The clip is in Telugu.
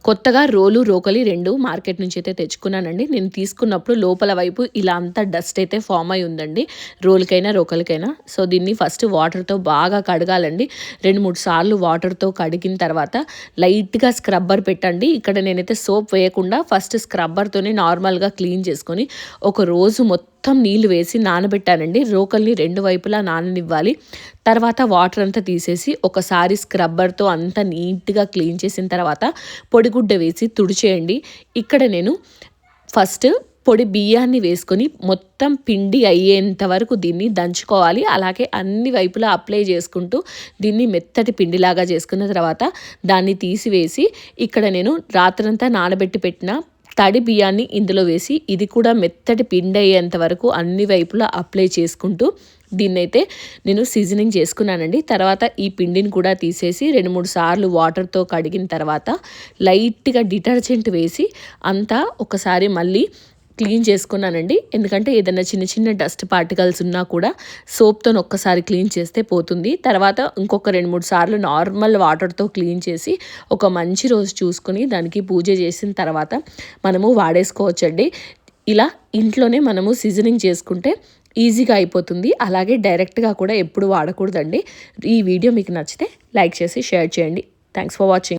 కొత్తగా రోలు, రోకలి 2 మార్కెట్ నుంచి అయితే తెచ్చుకున్నానండి. నేను తీసుకున్నప్పుడు లోపల వైపు ఇలా అంతా డస్ట్ అయితే ఫామ్ అయి ఉందండి. రోలుకైనా, రోకలికైనా. సో, దీన్ని ఫస్ట్ వాటర్‌తో బాగా కడగాలండి. 2, 3 సార్లు వాటర్‌తో కడిగిన తర్వాత లైట్‌గా స్క్రబ్బర్ పెట్టండి. ఇక్కడ నేనైతే సోప్ వేయకుండా ఫస్ట్ స్క్రబ్బర్‌తోనే నార్మల్‌గా క్లీన్ చేసుకొని, ఒక రోజు మొత్తం నీళ్లు వేసి నానబెట్టానండి. రోకలిని 2 వైపులా నాననివ్వాలి. తర్వాత వాటర్ అంతా తీసేసి ఒకసారి స్క్రబ్బర్‌తో అంతా నీట్‌గా క్లీన్ చేసిన తర్వాత పొడిగుడ్డ వేసి తుడిచేయండి. ఇక్కడ నేను ఫస్ట్ పొడి బియ్యాన్ని వేసుకొని మొత్తం పిండి అయ్యేంత వరకు దీన్ని దంచుకోవాలి. అలాగే అన్ని వైపులా అప్లై చేసుకుంటూ దీన్ని మెత్తటి పిండిలాగా చేసుకున్న తర్వాత దాన్ని తీసివేసి ఇక్కడ నేను రాత్రంతా నానబెట్టి పెట్టిన తడి బియ్యాన్ని ఇందులో వేసి ఇది కూడా మెత్తటి పిండి అయ్యేంత వరకు అన్ని వైపులా అప్లై చేసుకుంటూ దీన్నైతే నేను సీజనింగ్ చేసుకున్నానండి. తర్వాత ఈ పిండిని కూడా తీసేసి 2, 3 సార్లు వాటర్‌తో కడిగిన తర్వాత లైట్‌గా డిటర్జెంట్ వేసి అంతా ఒకసారి మళ్ళీ క్లీన్ చేసుకున్నానండి. ఎందుకంటే ఏదైనా చిన్న చిన్న డస్ట్ పార్టికల్స్ ఉన్నా కూడా సోప్‌తోని ఒక్కసారి క్లీన్ చేస్తే పోతుంది. తర్వాత ఇంకొక 2, 3 సార్లు నార్మల్ వాటర్‌తో క్లీన్ చేసి ఒక మంచి రోజు చూసుకొని దానికి పూజ చేసిన తర్వాత మనము వాడేసుకోవచ్చండి. ఇలా ఇంట్లోనే మనము సీజనింగ్ చేసుకుంటే ఈజీగా అయిపోతుంది. అలాగే డైరెక్ట్‌గా కూడా ఎప్పుడు వాడకూడదండి. ఈ వీడియో మీకు నచ్చితే లైక్ చేసి షేర్ చేయండి. Thanks for watching.